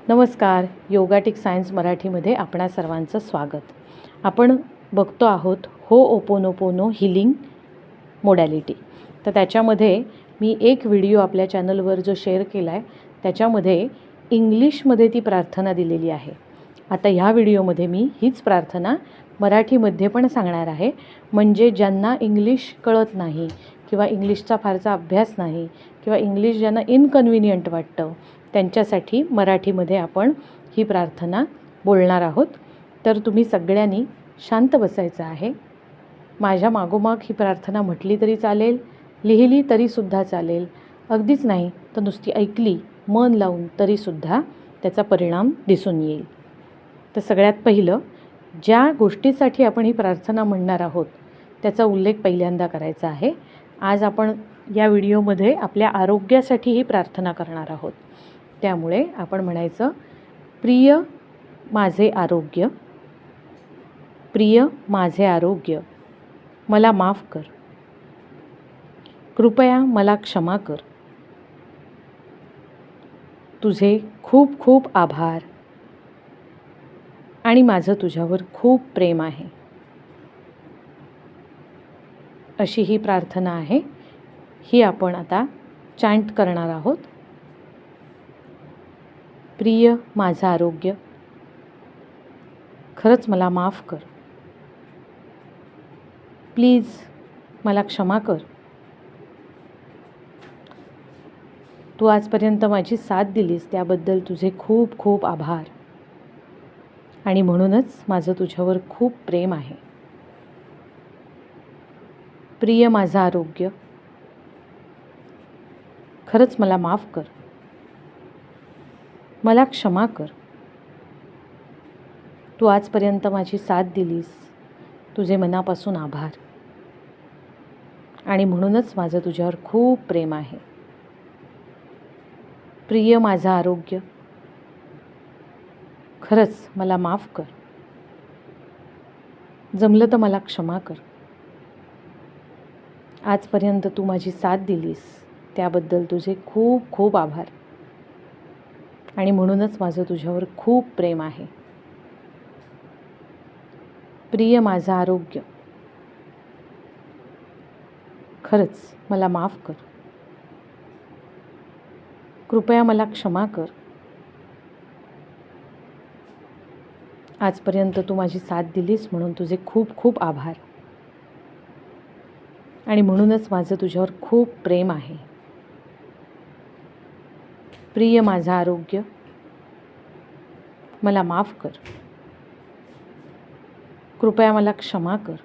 नमस्कार. योगाटिक सायन्स मराठीमध्ये आपणा सर्वांचं स्वागत. आपण बघतो आहोत होओपोनोपोनो हिलिंग मोडॅलिटी. तर त्याच्यामध्ये मी एक व्हिडिओ आपल्या चॅनलवर जो शेअर केला आहे त्याच्यामध्ये इंग्लिशमध्ये ती प्रार्थना दिलेली आहे. आता ह्या व्हिडिओमध्ये मी हीच प्रार्थना मराठीमध्ये पण सांगणार आहे. म्हणजे ज्यांना इंग्लिश कळत नाही किंवा इंग्लिशचा फारसा अभ्यास नाही किंवा इंग्लिश ज्यांना इनकन्व्हिनियंट वाटतं त्यांच्यासाठी मराठीमध्ये आपण ही प्रार्थना बोलणार आहोत. तर तुम्ही सगळ्यांनी शांत बसायचं आहे. माझ्या मागोमाग ही प्रार्थना म्हटली तरी चालेल, लिहिली तरीसुद्धा चालेल, अगदीच नाही तर नुसती ऐकली मन लावून तरीसुद्धा त्याचा परिणाम दिसून येईल. तर सगळ्यात पहिलं, ज्या गोष्टीसाठी आपण ही प्रार्थना म्हणणार आहोत त्याचा उल्लेख पहिल्यांदा करायचा आहे. आज आपण या व्हिडिओमध्ये आपल्या आरोग्यासाठी ही प्रार्थना करणार आहोत. त्यामुळे आपण म्हणायचं, प्रिय माझे आरोग्य, प्रिय माझे आरोग्य, मला माफ कर, कृपया मला क्षमा कर, तुझे खूप खूप आभार आणि माझं तुझ्यावर खूप प्रेम आहे. अशी ही प्रार्थना आहे. ही आपण आता चॅन्ट करणार आहोत. प्रिय माझं आरोग्य, खरंच मला माफ कर, प्लीज मला क्षमा कर, तू आजपर्यंत माझी साथ दिलीस त्याबद्दल तुझे खूप खूप आभार आणि म्हणूनच माझं तुझ्यावर खूप प्रेम आहे. प्रिय माझं आरोग्य, खरंच मला माफ कर, मला क्षमा कर, तू आजपर्यंत माझी साथ दिलीस, तुझे मनापासून आभार आणि म्हणूनच माझं तुझ्यावर खूप प्रेम आहे. प्रिय माझं आरोग्य, खरंच मला माफ कर, जमलं तर मला क्षमा कर, आजपर्यंत तू माझी साथ दिलीस त्याबद्दल तुझे खूप खूप आभार आणि म्हणूनच माझं तुझ्यावर खूप प्रेम आहे. प्रिय माझं आरोग्य, खरंच मला माफ कर, कृपया मला क्षमा कर, आजपर्यंत तू माझी साथ दिलीस म्हणून तुझे खूप खूप आभार आणि म्हणूनच माझं तुझ्यावर खूप प्रेम आहे. प्रिय माझं आरोग्य, मला माफ कर, कृपया मला क्षमा कर,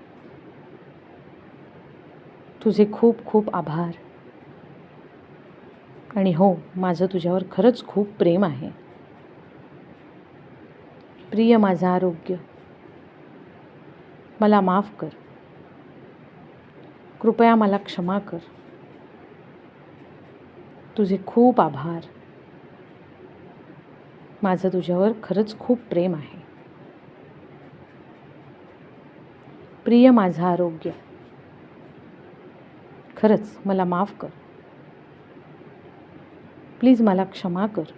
तुझे खूप खूप आभार आणि हो, माझं तुझ्यावर खरंच खूप प्रेम आहे. प्रिय माझं आरोग्य, मला माफ कर, कृपया मला क्षमा कर, तुझे खूप आभार, माझं तुझ्यावर खरंच खूप प्रेम आहे. प्रिय माझं आरोग्य, खरंच मला माफ कर, प्लीज मला क्षमा कर,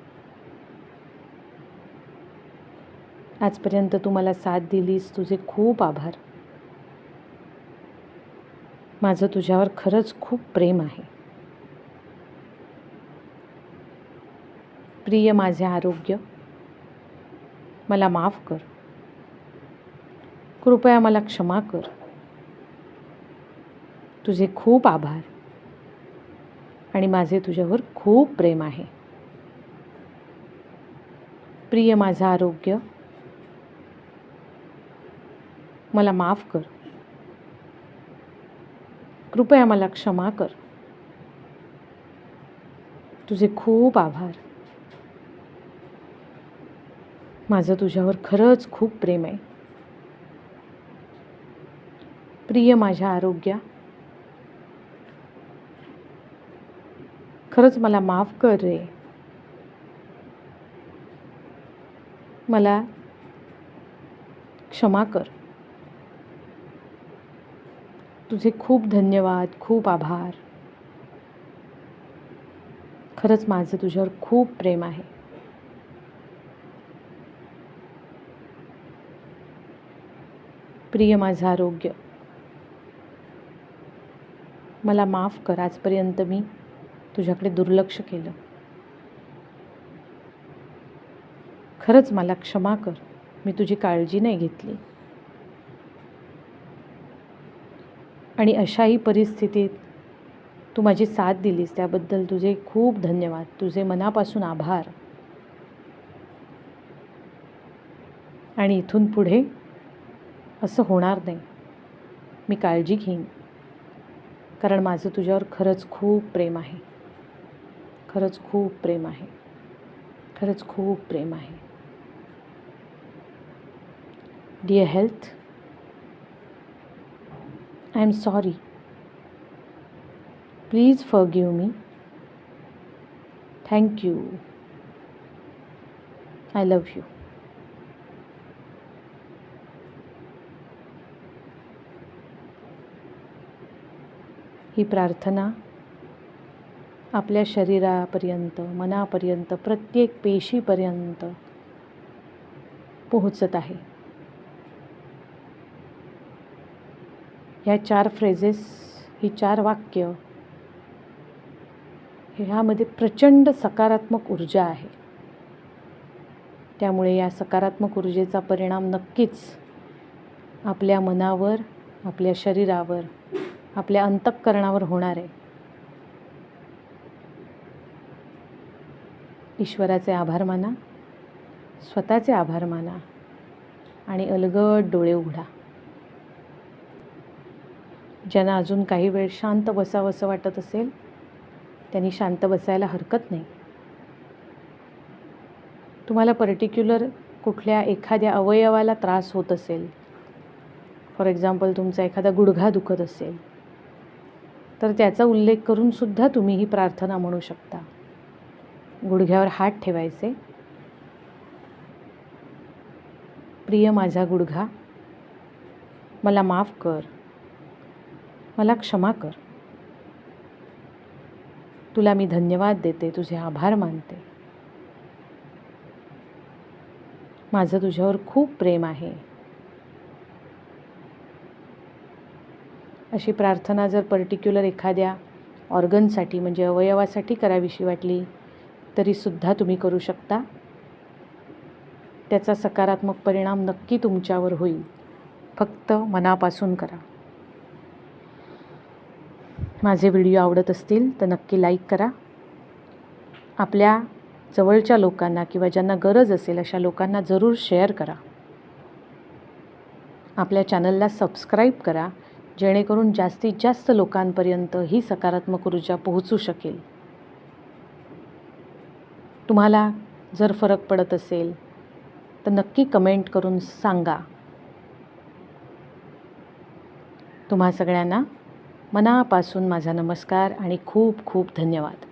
आजपर्यंत तू मला साथ दिलीस, तुझे खूप आभार, माझं तुझ्यावर खरंच खूप प्रेम आहे. प्रिय माझे आरोग्य, मला माफ कर, कृपया मला क्षमा कर, तुझे खूप आभार आणि माझे तुझ्यावर खूप प्रेम आहे. प्रिय माझं आरोग्य, मला माफ कर, कृपया मला क्षमा कर, तुझे खूप आभार, माझं तुझ्यावर खरंच खूप प्रेम आहे. प्रिय माझ्या आरोग्या, खरंच मला माफ कर रे, मला क्षमा कर, तुझे खूप धन्यवाद, खूप आभार, खरंच माझं तुझ्यावर खूप प्रेम आहे. प्रिय माझं आरोग्य, मला माफ कर, आजपर्यंत मी तुझ्याकडे दुर्लक्ष केलं. खरंच मला क्षमा कर, मी तुझी काळजी नाही घेतली. आणि अशाही परिस्थितीत तू माझी साथ दिलीस त्याबद्दल तुझे खूप धन्यवाद, तुझे मनापासून आभार. आणि इथून पुढे असं होणार नाही, मी काळजी घेईन, कारण माझं तुझ्यावर खरंच खूप प्रेम आहे, खरंच खूप प्रेम आहे, खरंच खूप प्रेम आहे. Dear health, I am sorry. Please forgive me. Thank you. I love you. ही प्रार्थना आपल्या शरीरापर्यंत, मनापर्यंत, प्रत्येक पेशीपर्यंत पोहोचत आहे. ह्या 4 फ्रेजेस, ही 4 वाक्य, ह्यामध्ये प्रचंड सकारात्मक ऊर्जा आहे. त्यामुळे या सकारात्मक ऊर्जेचा परिणाम नक्कीच आपल्या मनावर, आपल्या शरीरावर, आपल्या अंतःकरणावर होणार आहे. ईश्वराचे आभार माना, स्वतःचे आभार माना आणि अलगद डोळे उघडा. ज्यांना अजून काही वेळ शांत बसावंसं वाटत असेल त्यांनी शांत बसायला हरकत नाही. तुम्हाला पर्टिक्युलर कुठल्या एखाद्या अवयवाला त्रास होत असेल, फॉर एक्झाम्पल तुमचा एखादा गुडघा दुखत असेल, तर त्याचा उल्लेख करून सुद्धा तुम्ही ही प्रार्थना म्हणू शकता. गुडघ्यावर हात ठेवायचे. प्रिय माझा गुडघा, मला माफ कर, मला क्षमा कर. तुला मी धन्यवाद देते, तुझे आभार मानते. माझं तुझ्यावर खूप प्रेम आहे. अशी प्रार्थना जर पर्टिक्युलर एखाद्या ऑर्गनसाठी म्हणजे अवयवासाठी करावीशी वाटली तरीसुद्धा तुम्ही करू शकता. त्याचा सकारात्मक परिणाम नक्की तुमच्यावर होईल. फक्त मनापासून करा. माझे व्हिडिओ आवडत असतील तर नक्की लाईक करा. आपल्या जवळच्या लोकांना किंवा ज्यांना गरज असेल अशा लोकांना जरूर शेअर करा. आपल्या चॅनलला सबस्क्राईब करा, जेणेकरून जास्तीत जास्त लोकांपर्यंत ही सकारात्मक ऊर्जा पोहोचू शकेल. तुम्हाला जर फरक पडत असेल तर नक्की कमेंट करून सांगा. तुम्हा सगळ्यांना मनापासून माझा नमस्कार आणि खूप खूप धन्यवाद.